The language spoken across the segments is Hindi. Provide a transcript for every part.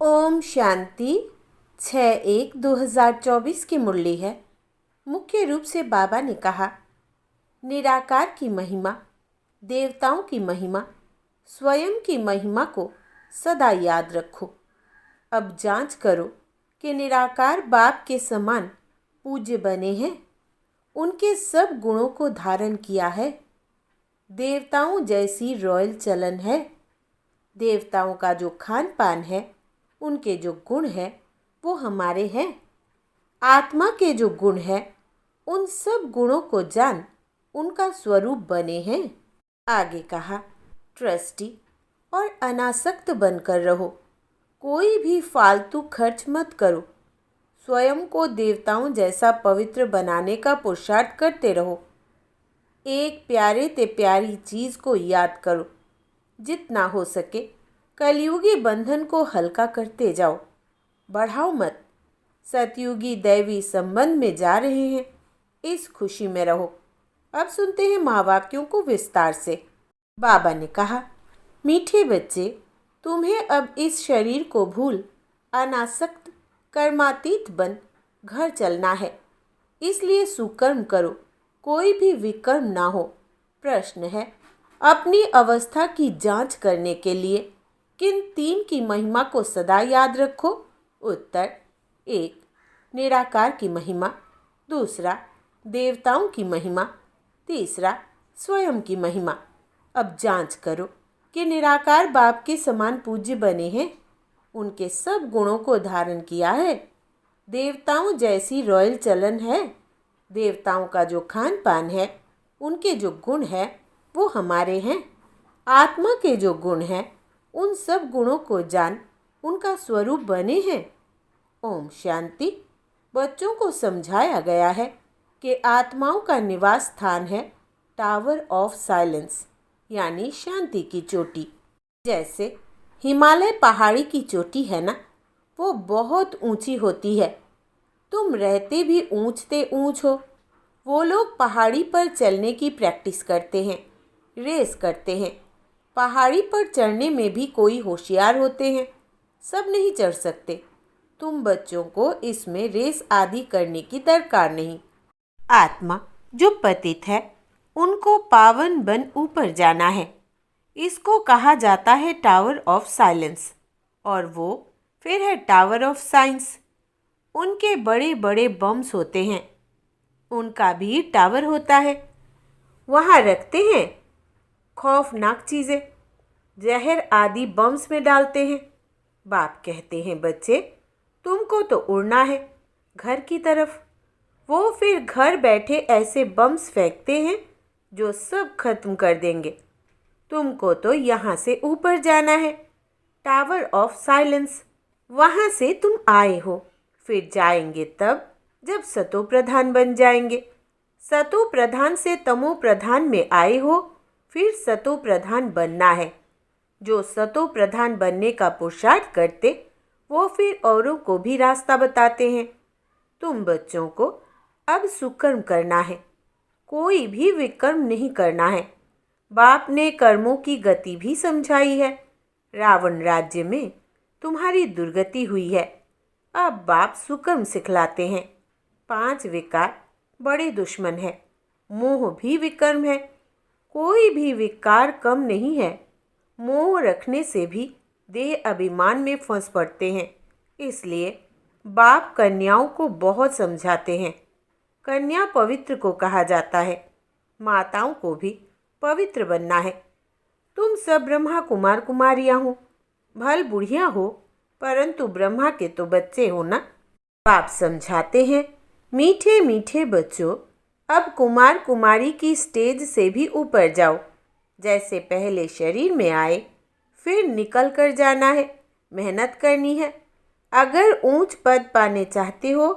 ओम शांति 6/1/2024 की मुरली है। मुख्य रूप से बाबा ने कहा, निराकार की महिमा, देवताओं की महिमा, स्वयं की महिमा को सदा याद रखो। अब जांच करो कि निराकार बाप के समान पूज्य बने हैं, उनके सब गुणों को धारण किया है। देवताओं जैसी रॉयल चलन है। देवताओं का जो खान पान है, उनके जो गुण हैं वो हमारे हैं। आत्मा के जो गुण हैं, उन सब गुणों को जान उनका स्वरूप बने हैं। आगे कहा, ट्रस्टी और अनासक्त बनकर रहो। कोई भी फालतू खर्च मत करो। स्वयं को देवताओं जैसा पवित्र बनाने का पुरुषार्थ करते रहो। एक प्यारे ते प्यारी चीज़ को याद करो। जितना हो सके कलयुगी बंधन को हल्का करते जाओ, बढ़ाओ मत। सतयुगी दैवी संबंध में जा रहे हैं, इस खुशी में रहो। अब सुनते हैं महावाक्यों को विस्तार से। बाबा ने कहा, मीठे बच्चे, तुम्हें अब इस शरीर को भूल अनासक्त कर्मातीत बन घर चलना है। इसलिए सुकर्म करो, कोई भी विकर्म ना हो। प्रश्न है, अपनी अवस्था की जांच करने के लिए किन तीन की महिमा को सदा याद रखो? उत्तर, 1. निराकार की महिमा, दूसरा देवताओं की महिमा, तीसरा स्वयं की महिमा। अब जांच करो कि निराकार बाप के समान पूज्य बने हैं, उनके सब गुणों को धारण किया है। देवताओं जैसी रॉयल चलन है। देवताओं का जो खान पान है, उनके जो गुण हैं वो हमारे हैं। आत्मा के जो गुण हैं, उन सब गुणों को जान उनका स्वरूप बने हैं। ओम शांति। बच्चों को समझाया गया है कि आत्माओं का निवास स्थान है टावर ऑफ साइलेंस, यानी शांति की चोटी। जैसे हिमालय पहाड़ी की चोटी है ना, वो बहुत ऊंची होती है। तुम रहते भी ऊंचते ऊंच हो। वो लोग पहाड़ी पर चलने की प्रैक्टिस करते हैं, रेस करते हैं। पहाड़ी पर चढ़ने में भी कोई होशियार होते हैं, सब नहीं चढ़ सकते। तुम बच्चों को इसमें रेस आदि करने की दरकार नहीं। आत्मा जो पतित है, उनको पावन बन ऊपर जाना है। इसको कहा जाता है टावर ऑफ साइलेंस, और वो फिर है टावर ऑफ साइंस। उनके बड़े बड़े बम्स होते हैं, उनका भी टावर होता है। वहाँ रखते हैं खौफनाक चीज़ें, जहर आदि बम्स में डालते हैं। बाप कहते हैं, बच्चे तुमको तो उड़ना है घर की तरफ। वो फिर घर बैठे ऐसे बम्स फेंकते हैं जो सब खत्म कर देंगे। तुमको तो यहाँ से ऊपर जाना है, टावर ऑफ साइलेंस। वहाँ से तुम आए हो, फिर जाएंगे तब जब सतो प्रधान बन जाएंगे। सतो प्रधान से तमो प्रधान में आए हो, फिर सतो प्रधान बनना है। जो सतो प्रधान बनने का पुरुषार्थ करते, वो फिर औरों को भी रास्ता बताते हैं। तुम बच्चों को अब सुकर्म करना है, कोई भी विकर्म नहीं करना है। बाप ने कर्मों की गति भी समझाई है। रावण राज्य में तुम्हारी दुर्गति हुई है, अब बाप सुकर्म सिखलाते हैं। 5 विकार बड़े दुश्मन है। मोह भी विकर्म है। कोई भी विकार कम नहीं है। मोह रखने से भी देह अभिमान में फंस पड़ते हैं। इसलिए बाप कन्याओं को बहुत समझाते हैं। कन्या पवित्र को कहा जाता है। माताओं को भी पवित्र बनना है। तुम सब ब्रह्मा कुमार कुमारियाँ हो, भल बुढ़िया हो, परंतु ब्रह्मा के तो बच्चे हो ना। बाप समझाते हैं, मीठे मीठे बच्चों, अब कुमार कुमारी की स्टेज से भी ऊपर जाओ। जैसे पहले शरीर में आए, फिर निकल कर जाना है, मेहनत करनी है। अगर ऊंच पद पाने चाहते हो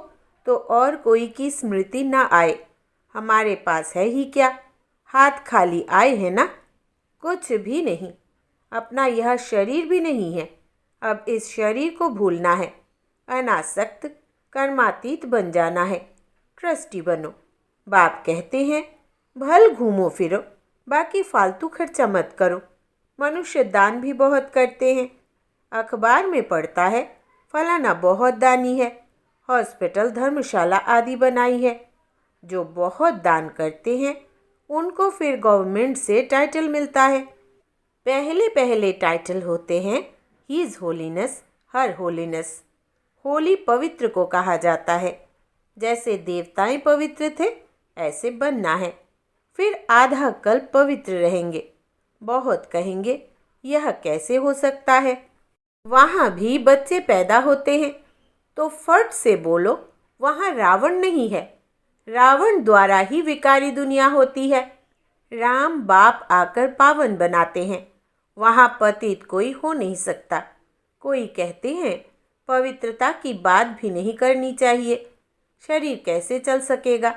तो और कोई की स्मृति ना आए। हमारे पास है ही क्या, हाथ खाली आए हैं ना, कुछ भी नहीं। अपना यह शरीर भी नहीं है। अब इस शरीर को भूलना है, अनासक्त कर्मातीत बन जाना है। ट्रस्टी बनो। बाप कहते हैं, भल घूमो फिरो, बाकी फालतू खर्चा मत करो। मनुष्य दान भी बहुत करते हैं। अखबार में पढ़ता है फलाना बहुत दानी है, हॉस्पिटल धर्मशाला आदि बनाई है। जो बहुत दान करते हैं उनको फिर गवर्नमेंट से टाइटल मिलता है। पहले पहले टाइटल होते हैं हीज होलीनेस, हर होलीनेस। होली पवित्र को कहा जाता है। जैसे देवताएं पवित्र थे ऐसे बनना है। फिर आधा कल्प पवित्र रहेंगे। बहुत कहेंगे यह कैसे हो सकता है, वहाँ भी बच्चे पैदा होते हैं। तो फट से बोलो वहाँ रावण नहीं है। रावण द्वारा ही विकारी दुनिया होती है। राम बाप आकर पावन बनाते हैं। वहाँ पतित कोई हो नहीं सकता। कोई कहते हैं पवित्रता की बात भी नहीं करनी चाहिए, शरीर कैसे चल सकेगा।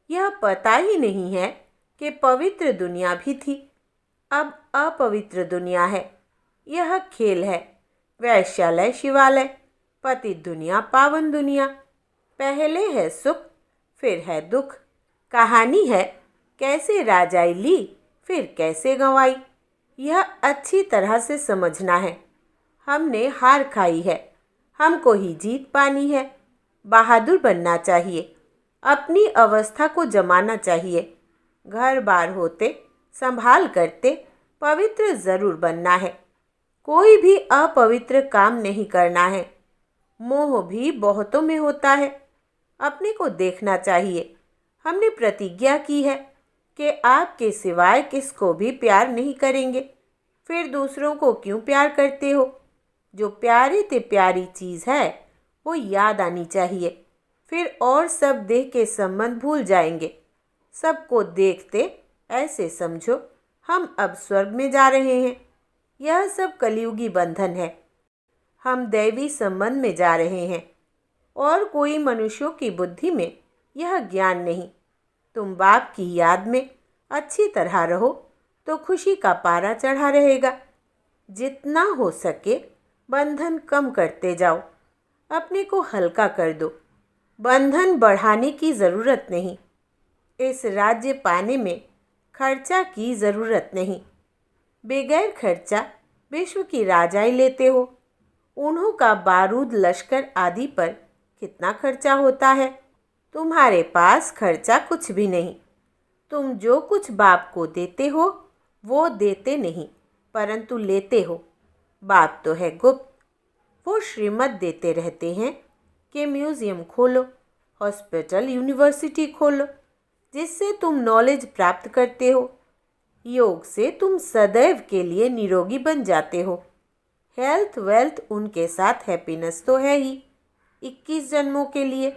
यह पता ही नहीं है कि पवित्र दुनिया भी थी, अब अपवित्र दुनिया है। यह खेल है। वैश्यालय शिवालय, पतित दुनिया पावन दुनिया। पहले है सुख, फिर है दुख। कहानी है कैसे राजाई ली, फिर कैसे गंवाई। यह अच्छी तरह से समझना है। हमने हार खाई है, हमको ही जीत पानी है। बहादुर बनना चाहिए, अपनी अवस्था को जमाना चाहिए। घर बार होते संभाल करते पवित्र ज़रूर बनना है। कोई भी अपवित्र काम नहीं करना है। मोह भी बहुतों में होता है। अपने को देखना चाहिए। हमने प्रतिज्ञा की है कि आपके सिवाय किसको भी प्यार नहीं करेंगे। फिर दूसरों को क्यों प्यार करते हो? जो प्यारी ते प्यारी चीज़ है वो याद आनी चाहिए। फिर और सब देह के संबंध भूल जाएंगे। सबको देखते ऐसे समझो हम अब स्वर्ग में जा रहे हैं। यह सब कलयुगी बंधन है। हम दैवी संबंध में जा रहे हैं और कोई मनुष्यों की बुद्धि में यह ज्ञान नहीं। तुम बाप की याद में अच्छी तरह रहो तो खुशी का पारा चढ़ा रहेगा। जितना हो सके बंधन कम करते जाओ, अपने को हल्का कर दो। बंधन बढ़ाने की ज़रूरत नहीं। इस राज्य पाने में खर्चा की ज़रूरत नहीं। बगैर खर्चा विश्व की राजाई लेते हो। उन्हों का बारूद लश्कर आदि पर कितना खर्चा होता है। तुम्हारे पास खर्चा कुछ भी नहीं। तुम जो कुछ बाप को देते हो वो देते नहीं परंतु लेते हो। बाप तो है गुप्त। वो श्रीमत देते रहते हैं कि म्यूज़ियम खोलो, हॉस्पिटल, यूनिवर्सिटी खोलो, जिससे तुम नॉलेज प्राप्त करते हो। योग से तुम सदैव के लिए निरोगी बन जाते हो। हेल्थ वेल्थ उनके साथ हैप्पीनेस तो है ही 21 जन्मों के लिए।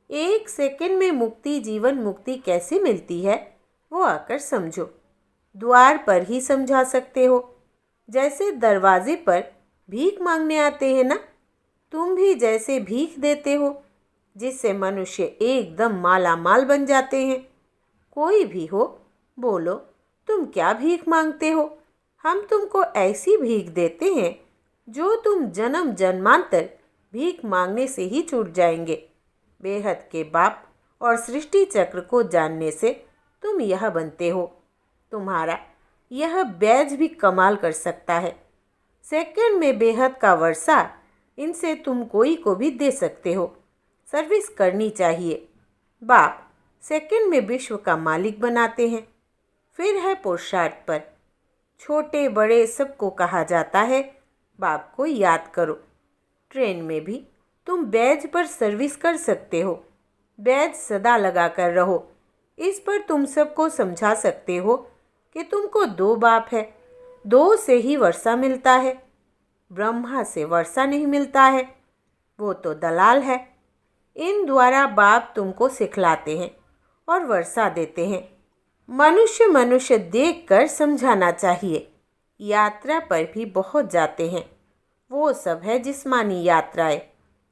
1 सेकंड में मुक्ति, जीवन मुक्ति कैसे मिलती है वो आकर समझो। द्वार पर ही समझा सकते हो। जैसे दरवाजे पर भीख मांगने आते हैं ना, तुम भी जैसे भीख देते हो जिससे मनुष्य एकदम माला माल बन जाते हैं। कोई भी हो बोलो तुम क्या भीख मांगते हो। हम तुमको ऐसी भीख देते हैं जो तुम जन्म जन्मांतर भीख मांगने से ही छूट जाएंगे। बेहद के बाप और सृष्टि चक्र को जानने से तुम यह बनते हो। तुम्हारा यह बैज भी कमाल कर सकता है। सेकंड में बेहद का वर्षा, इनसे तुम कोई को भी दे सकते हो। सर्विस करनी चाहिए। बाप सेकंड में विश्व का मालिक बनाते हैं। फिर है पुरुषार्थ पर। छोटे बड़े सबको कहा जाता है बाप को याद करो। ट्रेन में भी तुम बैज पर सर्विस कर सकते हो। बैज सदा लगा कर रहो। इस पर तुम सबको समझा सकते हो कि तुमको 2 बाप है। 2 से ही वर्षा मिलता है। ब्रह्मा से वर्षा नहीं मिलता है, वो तो दलाल है। इन द्वारा बाप तुमको सिखलाते हैं और वर्षा देते हैं। मनुष्य मनुष्य देखकर समझाना चाहिए। यात्रा पर भी बहुत जाते हैं। वो सब है जिस्मानी यात्राएं,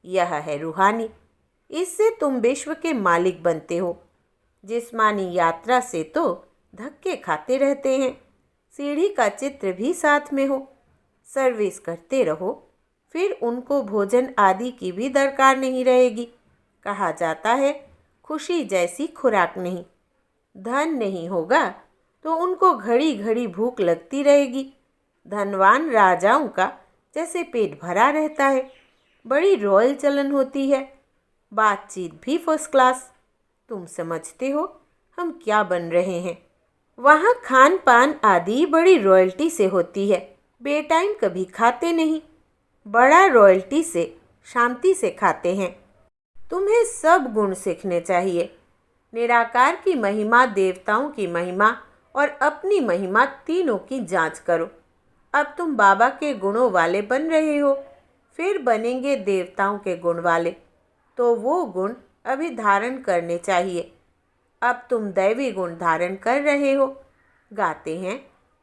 यह है रूहानी। इससे तुम विश्व के मालिक बनते हो। जिस्मानी यात्रा से तो धक्के खाते रहते हैं। सीढ़ी का चित्र भी साथ में हो। सर्विस करते रहो, फिर उनको भोजन आदि की भी दरकार नहीं रहेगी। कहा जाता है खुशी जैसी खुराक नहीं। धन नहीं होगा तो उनको घड़ी घड़ी भूख लगती रहेगी। धनवान राजाओं का जैसे पेट भरा रहता है, बड़ी रॉयल चलन होती है, बातचीत भी फर्स्ट क्लास। तुम समझते हो हम क्या बन रहे हैं। वहाँ खान पान आदि बड़ी रॉयल्टी से होती है, बेटाइम कभी खाते नहीं, बड़ा रॉयल्टी से शांति से खाते हैं। तुम्हें सब गुण सीखने चाहिए। निराकार की महिमा, देवताओं की महिमा और अपनी महिमा, तीनों की जांच करो। अब तुम बाबा के गुणों वाले बन रहे हो, फिर बनेंगे देवताओं के गुण वाले, तो वो गुण अभी धारण करने चाहिए। अब तुम दैवी गुण धारण कर रहे हो। गाते हैं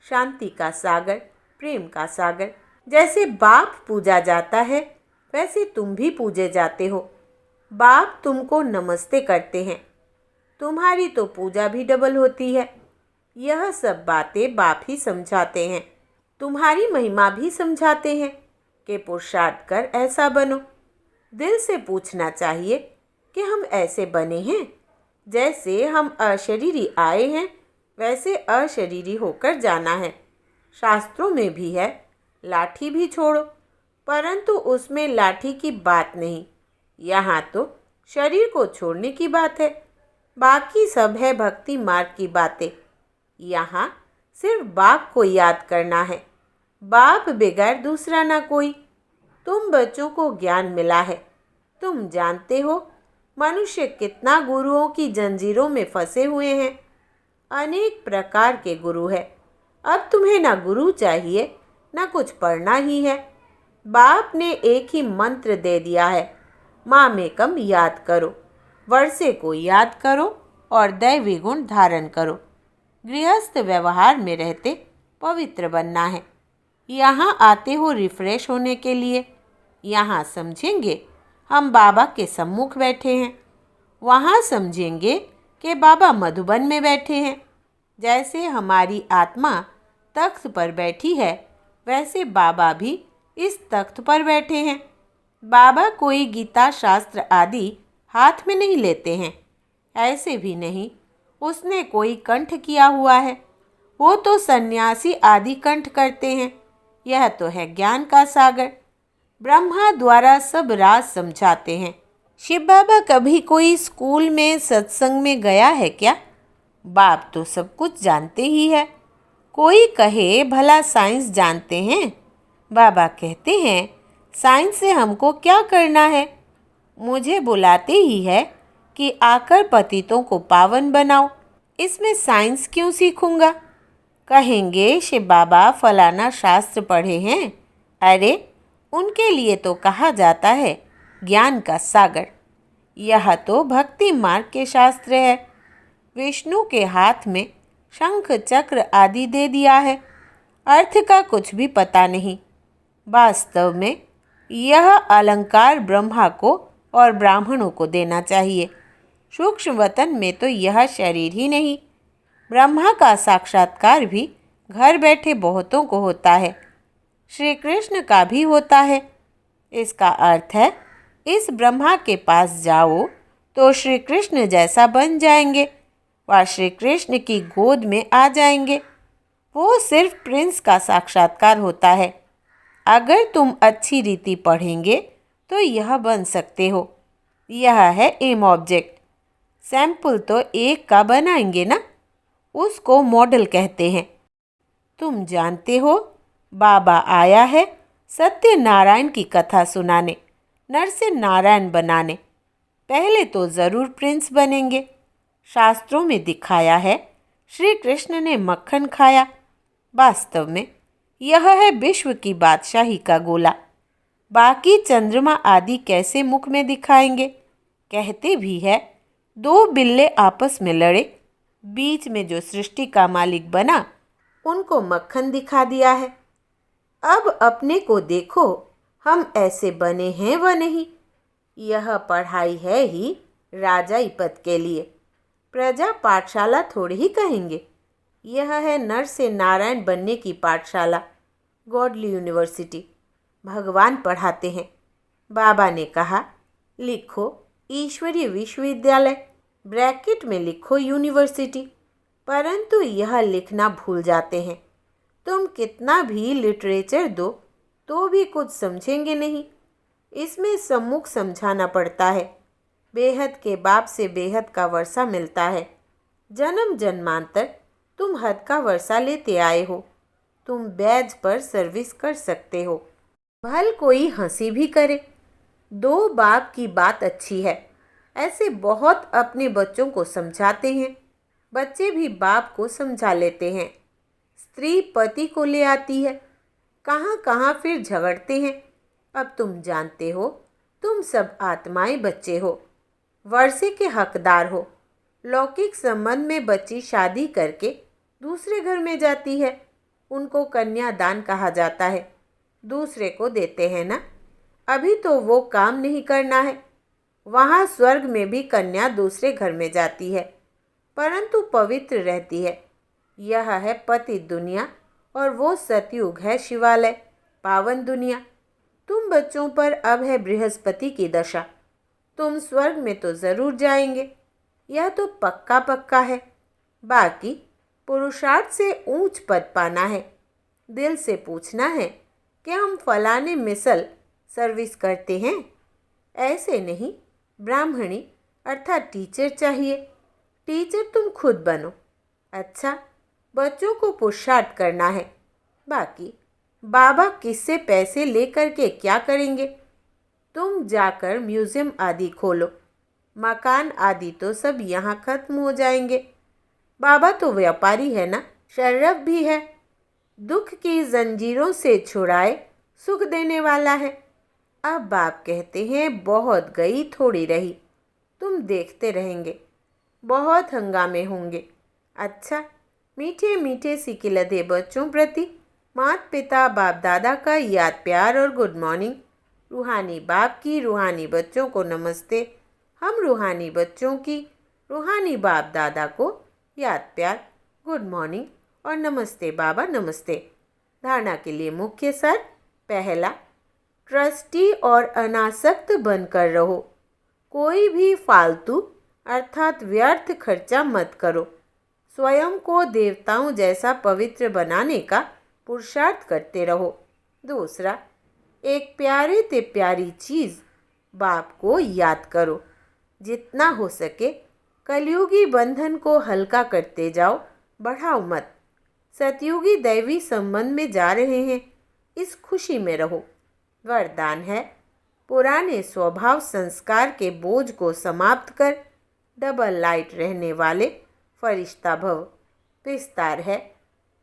शांति का सागर, प्रेम का सागर। जैसे बाप पूजा जाता है, वैसे तुम भी पूजे जाते हो। बाप तुमको नमस्ते करते हैं। तुम्हारी तो पूजा भी डबल होती है। यह सब बातें बाप ही समझाते हैं। तुम्हारी महिमा भी समझाते हैं कि पुरुषार्थ कर ऐसा बनो। दिल से पूछना चाहिए कि हम ऐसे बने हैं, जैसे हम अशरीरी आए हैं वैसे अशरीरी होकर जाना है। शास्त्रों में भी है, लाठी भी छोड़ो, परंतु उसमें लाठी की बात नहीं। यहाँ तो शरीर को छोड़ने की बात है, बाकी सब है भक्ति मार्ग की बातें। यहाँ सिर्फ बाप को याद करना है, बाप बगैर दूसरा ना कोई। तुम बच्चों को ज्ञान मिला है। तुम जानते हो मनुष्य कितना गुरुओं की जंजीरों में फंसे हुए हैं। अनेक प्रकार के गुरु है। अब तुम्हें ना गुरु चाहिए, ना कुछ पढ़ना ही है। बाप ने एक ही मंत्र दे दिया है, मामेकम याद करो, वर्षे को याद करो और दैवी गुण धारण करो। गृहस्थ व्यवहार में रहते पवित्र बनना है। यहाँ आते हो रिफ्रेश होने के लिए। यहाँ समझेंगे हम बाबा के सम्मुख बैठे हैं, वहाँ समझेंगे कि बाबा मधुबन में बैठे हैं। जैसे हमारी आत्मा तख्त पर बैठी है, वैसे बाबा भी इस तख्त पर बैठे हैं। बाबा कोई गीता शास्त्र आदि हाथ में नहीं लेते हैं, ऐसे भी नहीं उसने कोई कंठ किया हुआ है। वो तो सन्यासी आदि कंठ करते हैं। यह तो है ज्ञान का सागर। ब्रह्मा द्वारा सब राज समझाते हैं। शिव बाबा कभी कोई स्कूल में सत्संग में गया है क्या? बाप तो सब कुछ जानते ही है। कोई कहे भला साइंस जानते हैं? बाबा कहते हैं साइंस से हमको क्या करना है। मुझे बुलाते ही है कि आकर पतितों को पावन बनाओ। इसमें साइंस क्यों सीखूंगा? कहेंगे शिव बाबा फलाना शास्त्र पढ़े हैं। अरे उनके लिए तो कहा जाता है ज्ञान का सागर। यह तो भक्ति मार्ग के शास्त्र है। विष्णु के हाथ में शंख चक्र आदि दे दिया है, अर्थ का कुछ भी पता नहीं। वास्तव में यह अलंकार ब्रह्मा को और ब्राह्मणों को देना चाहिए। सूक्ष्म वतन में तो यह शरीर ही नहीं, ब्रह्मा का साक्षात्कार भी घर बैठे बहुतों को होता है। श्री कृष्ण का भी होता है। इसका अर्थ है इस ब्रह्मा के पास जाओ तो श्री कृष्ण जैसा बन जाएंगे व श्री कृष्ण की गोद में आ जाएंगे। वो सिर्फ प्रिंस का साक्षात्कार होता है। अगर तुम अच्छी रीति पढ़ेंगे तो यह बन सकते हो। यह है एम ऑब्जेक्ट। सैंपल तो एक का बनाएंगे ना, उसको मॉडल कहते हैं। तुम जानते हो बाबा आया है सत्यनारायण की कथा सुनाने, नर से नारायण बनाने। पहले तो ज़रूर प्रिंस बनेंगे। शास्त्रों में दिखाया है श्री कृष्ण ने मक्खन खाया। वास्तव में यह है विश्व की बादशाही का गोला। बाकी चंद्रमा आदि कैसे मुख में दिखाएंगे? कहते भी है दो बिल्ले आपस में लड़े, बीच में जो सृष्टि का मालिक बना उनको मक्खन दिखा दिया है। अब अपने को देखो, हम ऐसे बने हैं व नहीं। यह पढ़ाई है ही राजाई पद के लिए, प्रजा पाठशाला थोड़ी ही कहेंगे। यह है नर से नारायण बनने की पाठशाला, गॉडली यूनिवर्सिटी। भगवान पढ़ाते हैं। बाबा ने कहा लिखो ईश्वरीय विश्वविद्यालय, ब्रैकेट में लिखो यूनिवर्सिटी, परंतु यह लिखना भूल जाते हैं। तुम कितना भी लिटरेचर दो, तो भी कुछ समझेंगे नहीं। इसमें सम्मुख समझाना पड़ता है। बेहद के बाप से बेहद का वर्षा मिलता है। जन्म जन्मांतर तुम हद का वर्षा लेते आए हो। तुम बैज पर सर्विस कर सकते हो। भल कोई हंसी भी करे। दो बाप की बात अच्छी है। ऐसे बहुत अपने बच्चों को समझाते हैं। बच्चे भी बाप को समझा लेते हैं। स्त्री पति को ले आती है। कहाँ कहाँ फिर झगड़ते हैं। अब तुम जानते हो, तुम सब आत्माएं बच्चे हो, वर्षे के हकदार हो। लौकिक संबंध में बच्ची शादी करके दूसरे घर में जाती है। उनको कन्यादान कहा जाता है। दूसरे को देते हैं ना। अभी तो वो काम नहीं करना है। वहाँ स्वर्ग में भी कन्या दूसरे घर में जाती है, परंतु पवित्र रहती है। यह है पति दुनिया और वो सतयुग है शिवालय, पावन दुनिया। तुम बच्चों पर अब है बृहस्पति की दशा। तुम स्वर्ग में तो ज़रूर जाएंगे, यह तो पक्का पक्का है। बाकी पुरुषार्थ से ऊंच पद पाना है। दिल से पूछना है कि हम फलाने मिसल सर्विस करते हैं। ऐसे नहीं, ब्राह्मणी अर्थात टीचर चाहिए। टीचर तुम खुद बनो। अच्छा, बच्चों को पुरुषार्थ करना है। बाकी बाबा किससे पैसे लेकर के क्या करेंगे? तुम जाकर म्यूज़ियम आदि खोलो। मकान आदि तो सब यहाँ खत्म हो जाएंगे। बाबा तो व्यापारी है ना, शर्रफ भी है। दुख की जंजीरों से छुड़ाए सुख देने वाला है। अब बाप कहते हैं बहुत गई थोड़ी रही। तुम देखते रहेंगे, बहुत हंगामे होंगे। अच्छा, मीठे मीठे सिकिलधे बच्चों प्रति माता पिता बाप दादा का याद प्यार और गुड मॉर्निंग। रूहानी बाप की रूहानी बच्चों को नमस्ते। हम रूहानी बच्चों की रूहानी बाप दादा को याद प्यार, गुड मॉर्निंग और नमस्ते बाबा नमस्ते। धारणा के लिए मुख्य सार। पहला, ट्रस्टी और अनासक्त बनकर रहो। कोई भी फालतू अर्थात व्यर्थ खर्चा मत करो। स्वयं को देवताओं जैसा पवित्र बनाने का पुरुषार्थ करते रहो। दूसरा, एक प्यारे से प्यारी चीज़ बाप को याद करो। जितना हो सके कलयुगी बंधन को हल्का करते जाओ, बढ़ाओ मत। सतयुगी दैवी संबंध में जा रहे हैं, इस खुशी में रहो। वरदान है, पुराने स्वभाव संस्कार के बोझ को समाप्त कर डबल लाइट रहने वाले फरिश्ता भव। विस्तार है,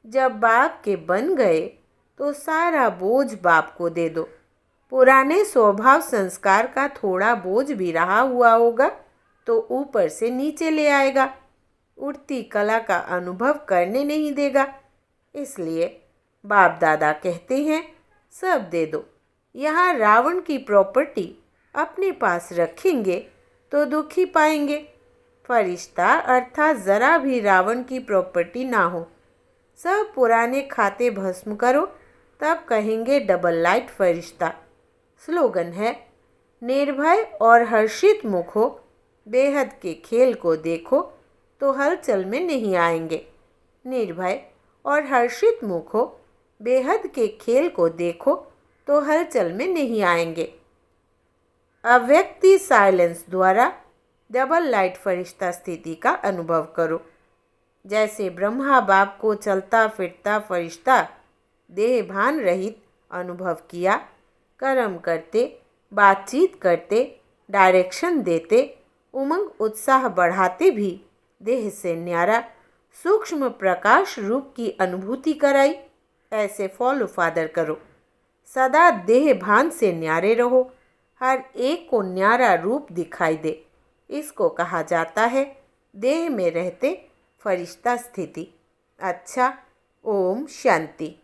जब बाप के बन गए तो सारा बोझ बाप को दे दो। पुराने स्वभाव संस्कार का थोड़ा बोझ भी रहा हुआ होगा तो ऊपर से नीचे ले आएगा। उठती कला का अनुभव करने नहीं देगा। इसलिए बाप दादा कहते हैं, सब दे दो। यहाँ रावण की प्रॉपर्टी अपने पास रखेंगे तो दुखी पाएंगे। फरिश्ता अर्थात ज़रा भी रावण की प्रॉपर्टी ना हो। सब पुराने खाते भस्म करो, तब कहेंगे डबल लाइट फरिश्ता। स्लोगन है, निर्भय और हर्षित मुख हो। बेहद के खेल को देखो तो हलचल में नहीं आएंगे। निर्भय और हर्षित मुख हो। बेहद के खेल को देखो तो हलचल में नहीं आएंगे। अव्यक्ति साइलेंस द्वारा डबल लाइट फरिश्ता स्थिति का अनुभव करो। जैसे ब्रह्मा बाप को चलता फिरता फरिश्ता देह भान रहित अनुभव किया, कर्म करते, बातचीत करते, डायरेक्शन देते, उमंग उत्साह बढ़ाते भी देह से न्यारा सूक्ष्म प्रकाश रूप की अनुभूति कराई। ऐसे फॉलो फादर करो। सदा देह भान से न्यारे रहो। हर एक को न्यारा रूप दिखाई दे। इसको कहा जाता है देह में रहते फरिश्ता स्थिति। अच्छा, ओम शांति।